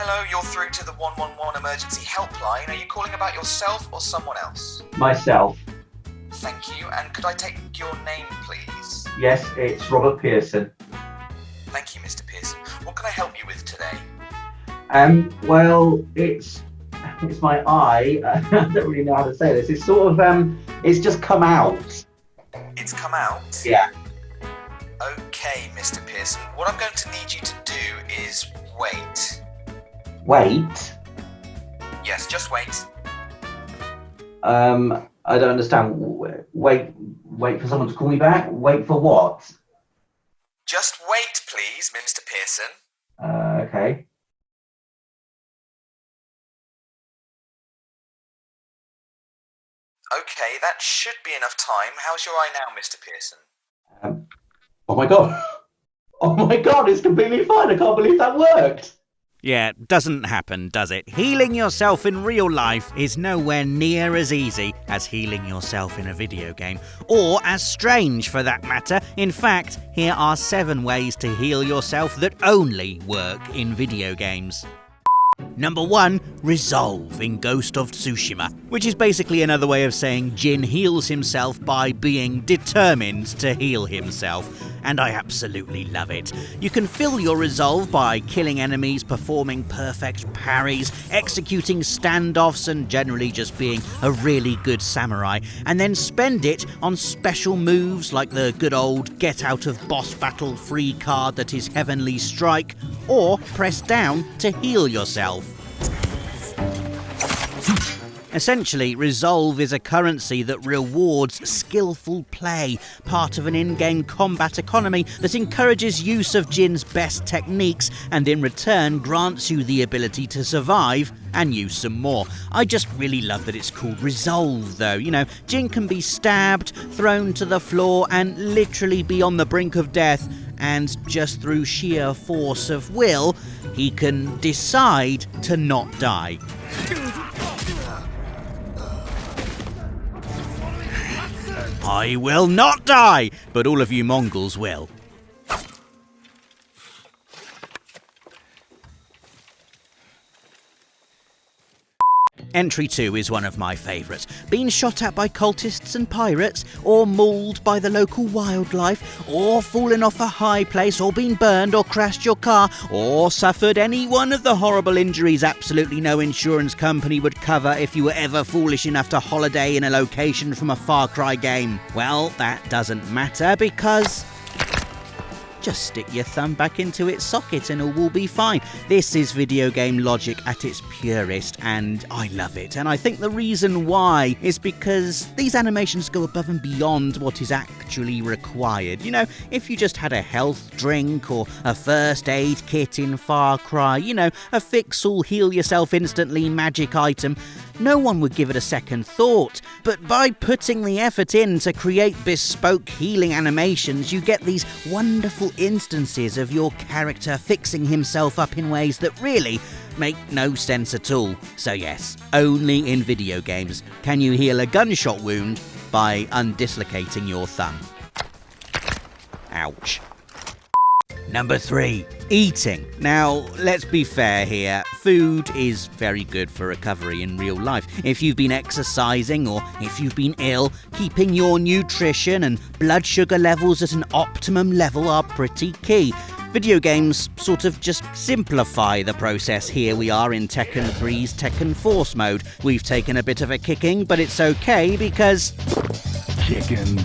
Hello, you're through to the 111 emergency helpline. Are you calling about yourself or someone else? Myself. Thank you, and could I take your name, please? Yes, it's Robert Pearson. Thank you, Mr. Pearson. What can I help you with today? Well, it's my eye. I don't really know how to say this. It's sort of, it's just come out. It's come out? Yeah. Okay, Mr. Pearson. What I'm going to need you to do is wait. Wait? Yes, just wait. I don't understand. Wait for someone to call me back? Wait for what? Just wait, please, Mr. Pearson. Okay. Okay, that should be enough time. How's your eye now, Mr. Pearson? Oh my god. Oh my god, it's completely fine. I can't believe that worked. Yeah, doesn't happen, does it? Healing yourself in real life is nowhere near as easy as healing yourself in a video game. Or as strange, for that matter. In fact, here are 7 ways to heal yourself that only work in video games. Number 1, Resolve in Ghost of Tsushima, which is basically another way of saying Jin heals himself by being determined to heal himself. And I absolutely love it. You can fill your resolve by killing enemies, performing perfect parries, executing standoffs, and generally just being a really good samurai, and then spend it on special moves like the good old get out of boss battle free card that is Heavenly Strike, or press down to heal yourself. Essentially, Resolve is a currency that rewards skillful play, part of an in-game combat economy that encourages use of Jin's best techniques and in return grants you the ability to survive and use some more. I just really love that it's called Resolve though. You know, Jin can be stabbed, thrown to the floor and literally be on the brink of death, and just through sheer force of will, he can decide to not die. I will not die, but all of you Mongols will. Entry 2 is one of my favourites. Being shot at by cultists and pirates, or mauled by the local wildlife, or fallen off a high place, or been burned or crashed your car, or suffered any one of the horrible injuries absolutely no insurance company would cover if you were ever foolish enough to holiday in a location from a Far Cry game. Well, that doesn't matter because just stick your thumb back into its socket and all will be fine. This is video game logic at its purest, and I love it. And I think the reason why is because these animations go above and beyond what is actually required. You know, if you just had a health drink or a first aid kit in Far Cry, you know, a fix-all heal yourself instantly magic item, no one would give it a second thought. But by putting the effort in to create bespoke healing animations, you get these wonderful instances of your character fixing himself up in ways that really make no sense at all. So yes, only in video games can you heal a gunshot wound by undislocating your thumb. Ouch. Number 3, eating. Now, let's be fair here. Food is very good for recovery in real life. If you've been exercising or if you've been ill, keeping your nutrition and blood sugar levels at an optimum level are pretty key. Video games sort of just simplify the process. Here we are in Tekken 3's Tekken Force mode. We've taken a bit of a kicking, but it's okay because chicken.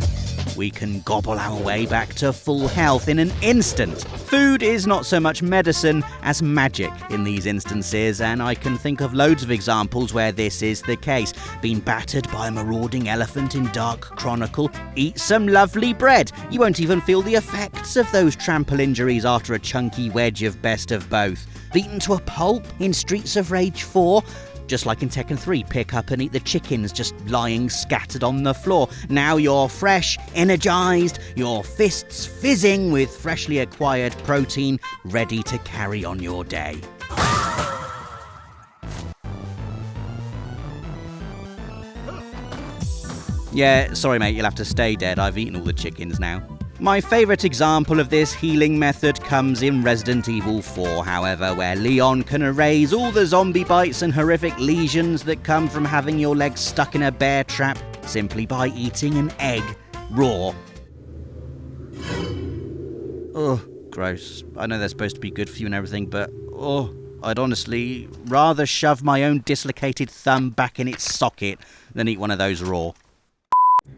We can gobble our way back to full health in an instant. Food is not so much medicine as magic in these instances, and I can think of loads of examples where this is the case. Being battered by a marauding elephant in Dark Chronicle, eat some lovely bread. You won't even feel the effects of those trample injuries after a chunky wedge of best of both. Beaten to a pulp in Streets of Rage 4, just like in Tekken 3, pick up and eat the chickens just lying scattered on the floor. Now you're fresh, energized, your fists fizzing with freshly acquired protein, ready to carry on your day. Yeah, sorry mate, you'll have to stay dead. I've eaten all the chickens now. My favourite example of this healing method comes in Resident Evil 4, however, where Leon can erase all the zombie bites and horrific lesions that come from having your legs stuck in a bear trap simply by eating an egg raw. Oh, gross. I know they're supposed to be good for you and everything, but I'd honestly rather shove my own dislocated thumb back in its socket than eat one of those raw.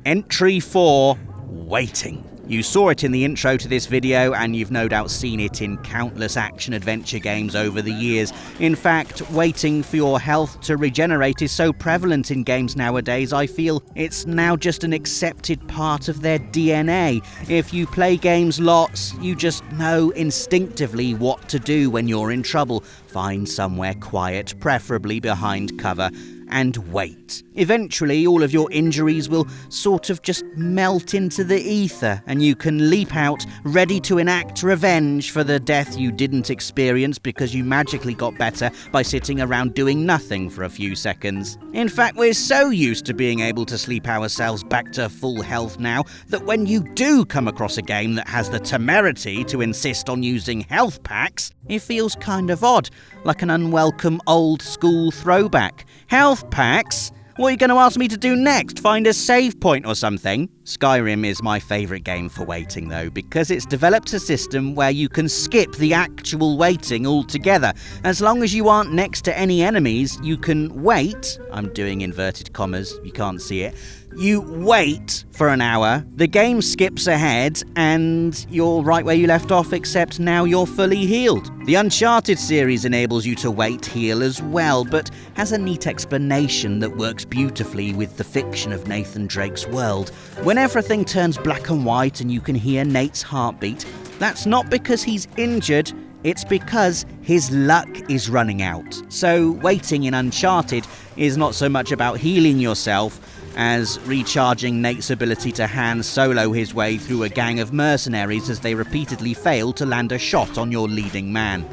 Entry 4, waiting. You saw it in the intro to this video, and you've no doubt seen it in countless action-adventure games over the years. In fact, waiting for your health to regenerate is so prevalent in games nowadays, I feel it's now just an accepted part of their DNA. If you play games lots, you just know instinctively what to do when you're in trouble. Find somewhere quiet, preferably behind cover, and wait. Eventually, all of your injuries will sort of just melt into the ether, and you can leap out, ready to enact revenge for the death you didn't experience because you magically got better by sitting around doing nothing for a few seconds. In fact, we're so used to being able to sleep ourselves back to full health now that when you do come across a game that has the temerity to insist on using health packs, it feels kind of odd, like an unwelcome old-school throwback. Health packs? What are you going to ask me to do next? Find a save point or something? Skyrim is my favourite game for waiting, though, because it's developed a system where you can skip the actual waiting altogether. As long as you aren't next to any enemies, you can wait. I'm doing inverted commas, you can't see it. You wait for an hour, the game skips ahead, and you're right where you left off, except now you're fully healed. The Uncharted series enables you to wait heal as well, but has a neat explanation that works beautifully with the fiction of Nathan Drake's world. When everything turns black and white and you can hear Nate's heartbeat, that's not because he's injured, it's because his luck is running out. So waiting in Uncharted is not so much about healing yourself as recharging Nate's ability to Han Solo his way through a gang of mercenaries as they repeatedly fail to land a shot on your leading man.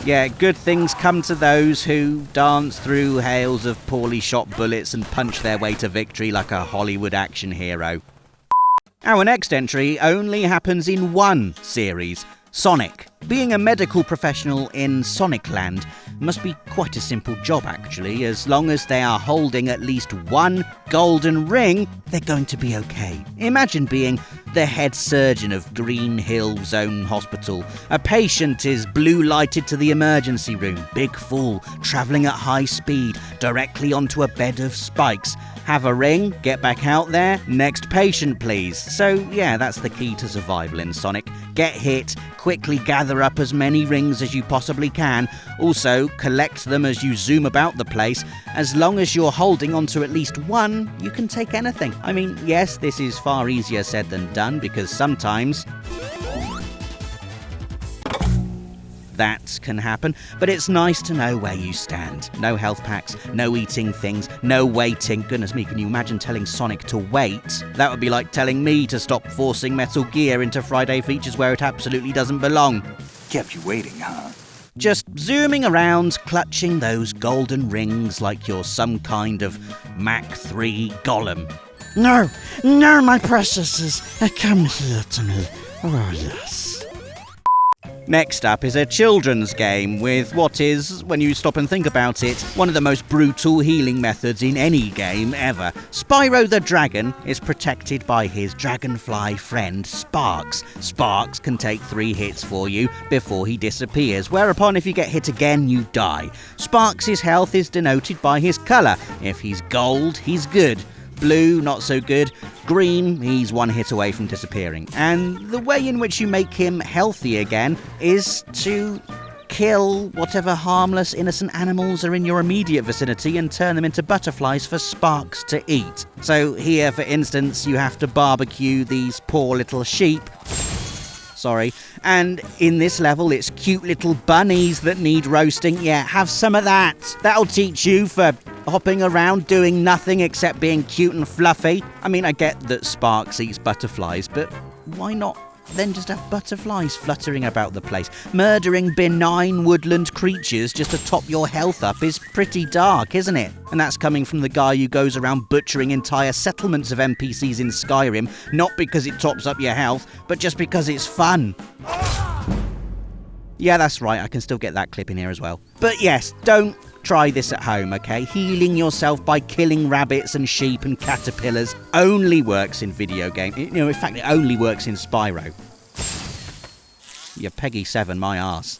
Yeah, good things come to those who dance through hails of poorly shot bullets and punch their way to victory like a Hollywood action hero. Our next entry only happens in one series, Sonic. Being a medical professional in Sonicland must be quite a simple job, actually. As long as they are holding at least one golden ring, they're going to be okay. Imagine being the head surgeon of Green Hill Zone Hospital. A patient is blue-lighted to the emergency room. Big fall, travelling at high speed, directly onto a bed of spikes. Have a ring, get back out there, next patient please. So yeah, that's the key to survival in Sonic. Get hit, quickly gather up as many rings as you possibly can. Also, collect them as you zoom about the place. As long as you're holding onto at least one, you can take anything. I mean, yes, this is far easier said than done, because sometimes that can happen, but it's nice to know where you stand. No health packs, no eating things, no waiting. Goodness me, can you imagine telling Sonic to wait? That would be like telling me to stop forcing Metal Gear into Friday features where it absolutely doesn't belong. Kept you waiting, huh? Just zooming around, clutching those golden rings like you're some kind of Mach 3 golem. No, my preciouses, come here to me. Oh, yes. Next up is a children's game with what is, when you stop and think about it, one of the most brutal healing methods in any game ever. Spyro the Dragon is protected by his dragonfly friend Sparks. Sparks can take 3 hits for you before he disappears, whereupon if you get hit again you die. Sparks' health is denoted by his colour. If he's gold, he's good. Blue, not so good. Green, he's 1 hit away from disappearing. And the way in which you make him healthy again is to kill whatever harmless, innocent animals are in your immediate vicinity and turn them into butterflies for Sparks to eat. So here, for instance, you have to barbecue these poor little sheep. Sorry. And in this level, it's cute little bunnies that need roasting. Yeah, have some of that. That'll teach you for hopping around doing nothing except being cute and fluffy. I mean, I get that Sparks eats butterflies, but why not then just have butterflies fluttering about the place. Murdering benign woodland creatures just to top your health up is pretty dark, isn't it? And that's coming from the guy who goes around butchering entire settlements of NPCs in Skyrim, not because it tops up your health, but just because it's fun. Yeah, that's right, I can still get that clip in here as well. But yes, don't try this at home, okay? Healing yourself by killing rabbits and sheep and caterpillars only works in Videogame. In fact, it only works in Spyro. You're Peggy 7 my arse.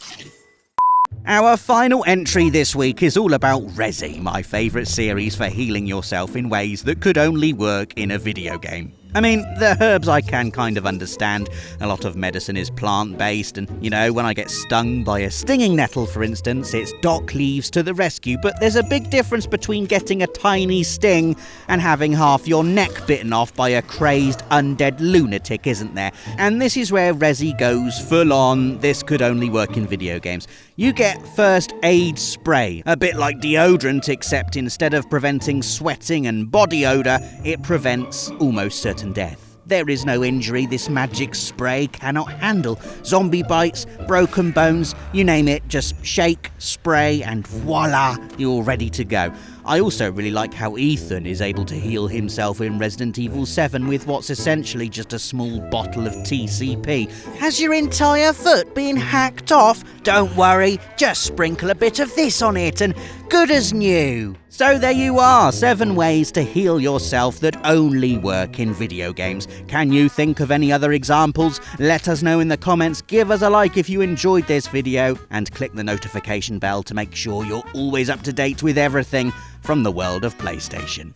Our final entry this week is all about Resi, my favourite series for healing yourself in ways that could only work in a video game. I mean, the herbs I can kind of understand. A lot of medicine is plant-based, and, when I get stung by a stinging nettle, for instance, it's dock leaves to the rescue. But there's a big difference between getting a tiny sting and having half your neck bitten off by a crazed undead lunatic, isn't there? And this is where Resi goes full on. This could only work in video games. You get first aid spray, a bit like deodorant, except instead of preventing sweating and body odour, it prevents almost certain death. There is no injury this magic spray cannot handle. Zombie bites, broken bones, you name it, just shake, spray, and voila, you're ready to go. I also really like how Ethan is able to heal himself in Resident Evil 7 with what's essentially just a small bottle of TCP. Has your entire foot been hacked off? Don't worry, just sprinkle a bit of this on it and good as new. So there you are, 7 ways to heal yourself that only work in video games. Can you think of any other examples? Let us know in the comments, give us a like if you enjoyed this video, and click the notification bell to make sure you're always up to date with everything from the world of PlayStation.